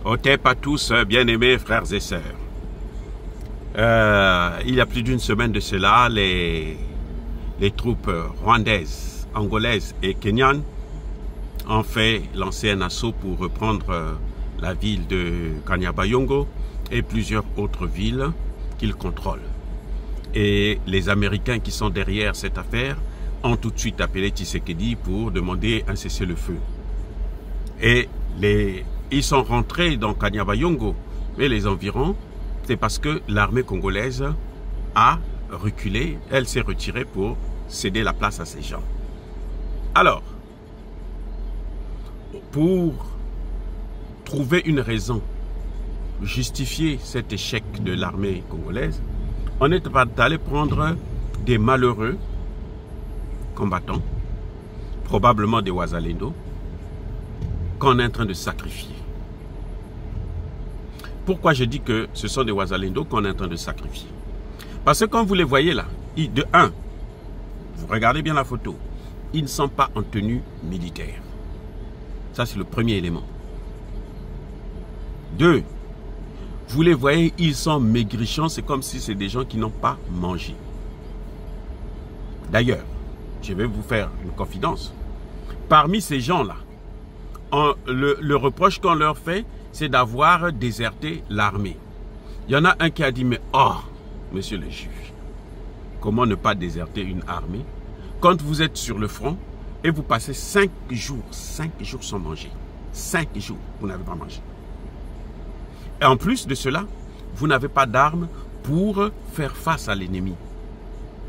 Otep à tous, bien-aimés frères et sœurs. Il y a plus d'une semaine de cela, les troupes rwandaises, angolaises et kenyanes ont fait lancer un assaut pour reprendre la ville de Kanyabayongo et plusieurs autres villes qu'ils contrôlent. Et les Américains qui sont derrière cette affaire ont tout de suite appelé Tshisekedi pour demander un cessez-le-feu. Et ils sont rentrés dans Kanyabayongo et les environs, c'est parce que l'armée congolaise a reculé, elle s'est retirée pour céder la place à ces gens. Alors, pour trouver une raison, justifier cet échec de l'armée congolaise, on est allé prendre des malheureux combattants, probablement des Wazalendo, qu'on est en train de sacrifier. Pourquoi je dis que ce sont des Wazalendo qu'on est en train de sacrifier? Parce que quand vous les voyez là, de un, vous regardez bien la photo, ils ne sont pas en tenue militaire. Ça, c'est le premier élément. Deux, vous les voyez, ils sont maigrichons, c'est comme si c'est des gens qui n'ont pas mangé. D'ailleurs, je vais vous faire une confidence. Parmi ces gens-là, le reproche qu'on leur fait, c'est d'avoir déserté l'armée. Il y en a un qui a dit, mais oh, monsieur le juge, comment ne pas déserter une armée quand vous êtes sur le front et vous passez 5 jours sans manger. 5 jours, vous n'avez pas mangé. Et en plus de cela, vous n'avez pas d'armes pour faire face à l'ennemi.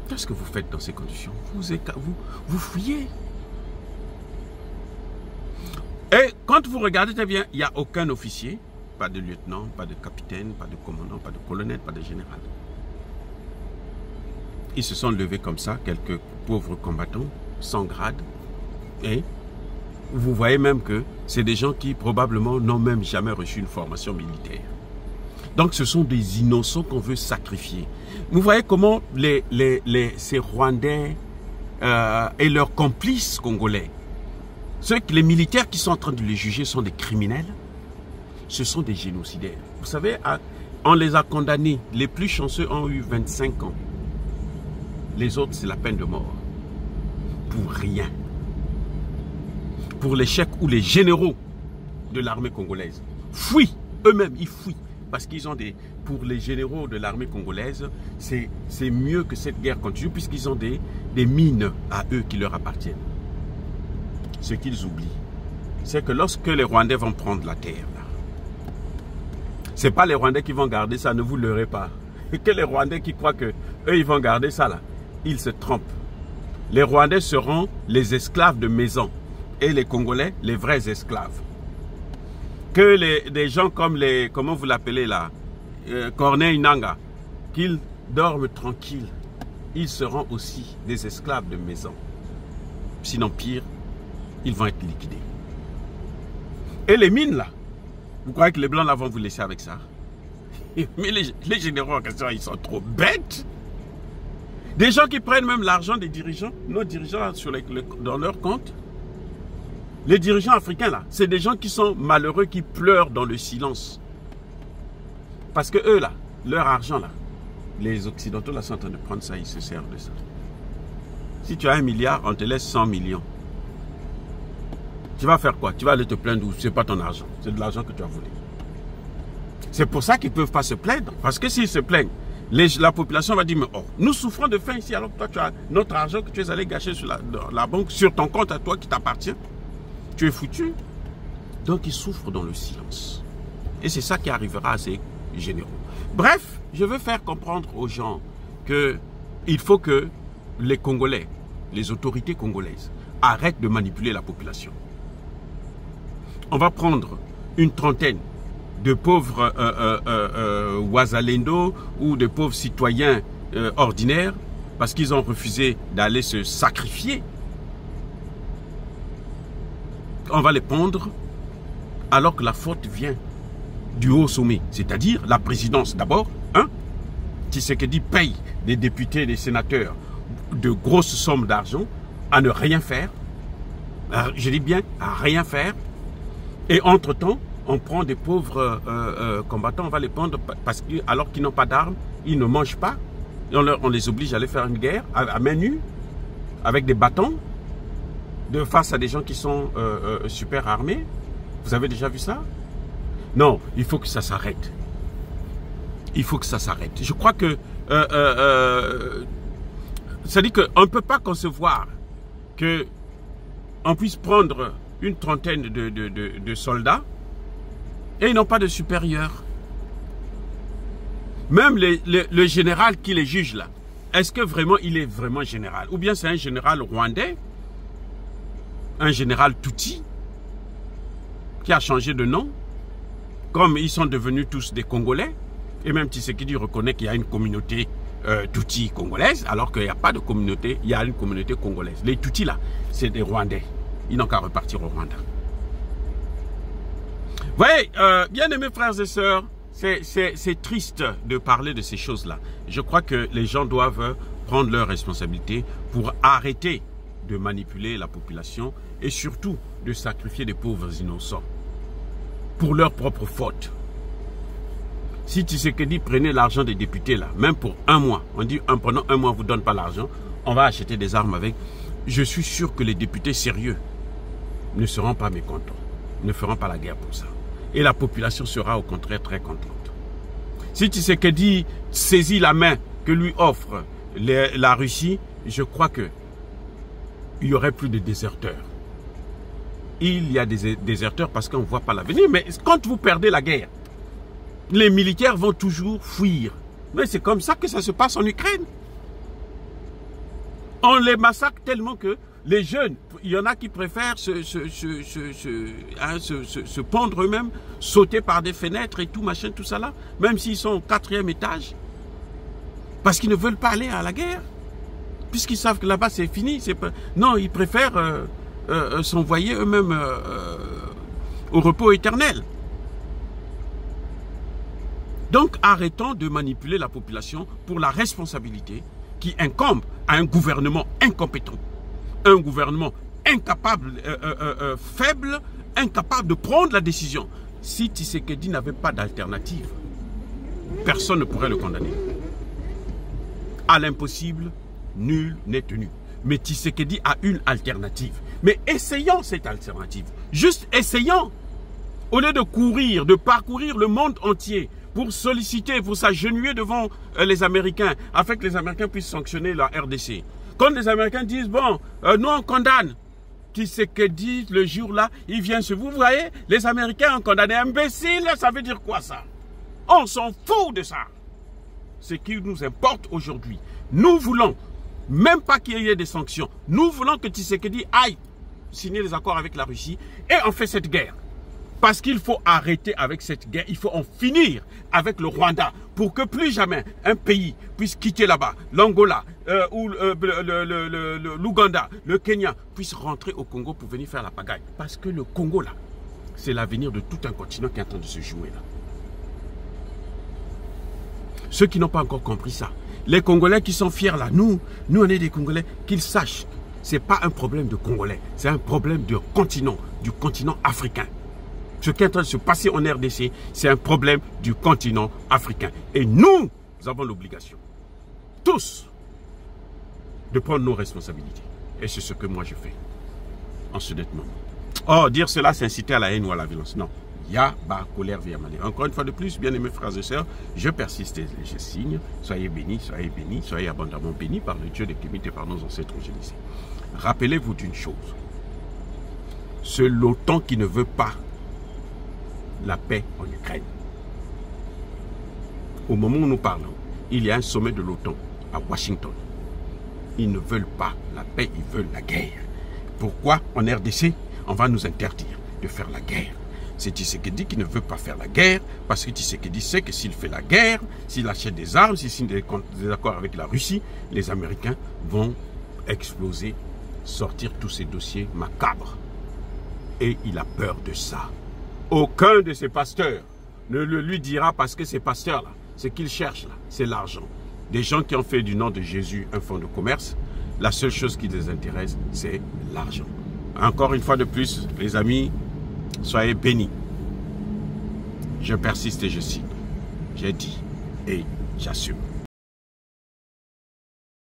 Qu'est-ce que vous faites dans ces conditions? Vous fuyez. Et quand vous regardez très bien, il n'y a aucun officier, pas de lieutenant, pas de capitaine, pas de commandant, pas de colonel, pas de général. Ils se sont levés comme ça, quelques pauvres combattants, sans grade. Et vous voyez même que c'est des gens qui probablement n'ont même jamais reçu une formation militaire. Donc ce sont des innocents qu'on veut sacrifier. Vous voyez comment ces Rwandais et leurs complices congolais, les militaires qui sont en train de les juger sont des criminels. Ce sont des génocidaires. Vous savez, on les a condamnés. Les plus chanceux ont eu 25 ans. Les autres, c'est la peine de mort. Pour rien. Pour l'échec où les généraux de l'armée congolaise fuient. Eux-mêmes, ils fuient. Parce qu'ils ont des... Pour les généraux de l'armée congolaise, c'est mieux que cette guerre continue puisqu'ils ont des mines à eux qui leur appartiennent. Ce qu'ils oublient, c'est que lorsque les Rwandais vont prendre la terre, ce n'est pas les Rwandais qui vont garder ça, ne vous leurrez pas. Et que les Rwandais qui croient que eux ils vont garder ça là, ils se trompent. Les Rwandais seront les esclaves de maison et les Congolais les vrais esclaves. Que des gens comme les, comment vous l'appelez là, Corneille Nangaa, qu'ils dorment tranquilles, ils seront aussi des esclaves de maison. Sinon pire, ils vont être liquidés. Et les mines là, vous croyez que les blancs là vont vous laisser avec ça? Mais les généraux en question, ils sont trop bêtes. Des gens qui prennent même l'argent des dirigeants, nos dirigeants dans leur compte. Les dirigeants africains là, c'est des gens qui sont malheureux, qui pleurent dans le silence. Parce que eux là, leur argent là, les occidentaux là sont en train de prendre ça, ils se servent de ça. Si tu as 1 milliard, on te laisse 100 millions. Tu vas faire quoi? Tu vas aller te plaindre où? Ce n'est pas ton argent. C'est de l'argent que tu as volé. C'est pour ça qu'ils ne peuvent pas se plaindre. Parce que s'ils se plaignent, la population va dire, mais oh, nous souffrons de faim ici, alors que toi, tu as notre argent que tu es allé gâcher sur la banque, sur ton compte à toi qui t'appartient. Tu es foutu. Donc, ils souffrent dans le silence. Et c'est ça qui arrivera à ces généraux. Bref, je veux faire comprendre aux gens qu'il faut que les Congolais, les autorités congolaises, arrêtent de manipuler la population. On va prendre une trentaine de pauvres Wazalendo ou de pauvres citoyens ordinaires parce qu'ils ont refusé d'aller se sacrifier. On va les pondre alors que la faute vient du haut sommet, c'est-à-dire la présidence d'abord. Tshisekedi paye des députés et des sénateurs de grosses sommes d'argent à ne rien faire. Je dis bien à rien faire. Et entre-temps, on prend des pauvres combattants, on va les prendre parce que, alors qu'ils n'ont pas d'armes, ils ne mangent pas. Et on les oblige à aller faire une guerre à main nue, avec des bâtons, face à des gens qui sont super armés. Vous avez déjà vu ça? Non, il faut que ça s'arrête. Il faut que ça s'arrête. Je crois que ça dit qu'on ne peut pas concevoir qu'on puisse prendre une trentaine de soldats et ils n'ont pas de supérieur. Même le général qui les juge là, est-ce que vraiment il est vraiment général? Ou bien c'est un général rwandais, un général Tutsi, qui a changé de nom, comme ils sont devenus tous des Congolais, et même Tshisekedi reconnaît qu'il y a une communauté Tutsi congolaise, alors qu'il n'y a pas de communauté, il y a une communauté congolaise. Les Tutsis là, c'est des Rwandais. Ils n'ont qu'à repartir au Rwanda. Vous voyez, bien aimés frères et sœurs, c'est triste de parler de ces choses-là. Je crois que les gens doivent prendre leurs responsabilités pour arrêter de manipuler la population et surtout de sacrifier des pauvres innocents pour leur propre faute. Si Tshisekedi prenait l'argent des députés là, même pour un mois, on dit pendant un mois on ne vous donne pas l'argent, on va acheter des armes avec, je suis sûr que les députés sérieux ne seront pas mécontents, ne feront pas la guerre pour ça. Et la population sera au contraire très contente. Si Tshisekedi saisit la main que lui offre la Russie, je crois que il n'y aurait plus de déserteurs. Il y a des déserteurs parce qu'on ne voit pas l'avenir. Mais quand vous perdez la guerre, les militaires vont toujours fuir. Mais c'est comme ça que ça se passe en Ukraine. On les massacre tellement que les jeunes, il y en a qui préfèrent se pendre eux-mêmes, sauter par des fenêtres et tout, machin, tout ça là, même s'ils sont au 4e étage, parce qu'ils ne veulent pas aller à la guerre, puisqu'ils savent que là-bas c'est fini. Non, ils préfèrent s'envoyer eux-mêmes au repos éternel. Donc arrêtons de manipuler la population pour la responsabilité qui incombe à un gouvernement incompétent. Un gouvernement incapable, faible, incapable de prendre la décision. Si Tshisekedi n'avait pas d'alternative, personne ne pourrait le condamner. À l'impossible, nul n'est tenu. Mais Tshisekedi a une alternative. Mais essayons cette alternative. Juste essayons. Au lieu de courir, de parcourir le monde entier pour solliciter, pour s'agenouiller devant les Américains, afin que les Américains puissent sanctionner la RDC. Quand les Américains disent, bon, nous on condamne, Tshisekedi, le jour-là, il vient sur vous. Vous voyez, les Américains ont condamné. Imbécile, ça veut dire quoi ça? On s'en fout de ça. Ce qui nous importe aujourd'hui, nous voulons, même pas qu'il y ait des sanctions, nous voulons que Tshisekedi aille signer des accords avec la Russie et on fait cette guerre. Parce qu'il faut arrêter avec cette guerre, il faut en finir avec le Rwanda pour que plus jamais un pays puisse quitter là-bas, l'Angola, ou l'Ouganda, le Kenya, puisse rentrer au Congo pour venir faire la pagaille. Parce que le Congo là, c'est l'avenir de tout un continent qui est en train de se jouer là. Ceux qui n'ont pas encore compris ça, les Congolais qui sont fiers là, nous on est des Congolais, qu'ils sachent, ce n'est pas un problème de Congolais, c'est un problème du continent africain. Ce qui est en train de se passer en RDC, c'est un problème du continent africain. Et nous avons l'obligation, tous, de prendre nos responsabilités. Et c'est ce que moi je fais, en ce moment. Oh, dire cela, c'est inciter à la haine ou à la violence. Non. Yaba, colère, via mané. Encore une fois de plus, bien aimés frères et sœurs, je persiste et je signe. Soyez bénis, soyez abondamment bénis par le Dieu des Kémites et par nos ancêtres génisés. Rappelez-vous d'une chose. C'est l'OTAN qui ne veut pas la paix en Ukraine. Au moment où nous parlons, il y a un sommet de l'OTAN à Washington. Ils ne veulent pas la paix, ils veulent la guerre. Pourquoi en RDC, on va nous interdire de faire la guerre? C'est Tshisekedi qui ne veut pas faire la guerre, parce que Tshisekedi sait que s'il fait la guerre, s'il achète des armes, s'il signe des accords avec la Russie, les Américains vont exploser, sortir tous ces dossiers macabres. Et il a peur de ça. Aucun de ces pasteurs ne le lui dira, parce que ces pasteurs-là, ce qu'ils cherchent là, c'est l'argent. Des gens qui ont fait du nom de Jésus un fonds de commerce, la seule chose qui les intéresse, c'est l'argent. Encore une fois de plus, les amis, soyez bénis. Je persiste et je signe. J'ai dit et j'assume.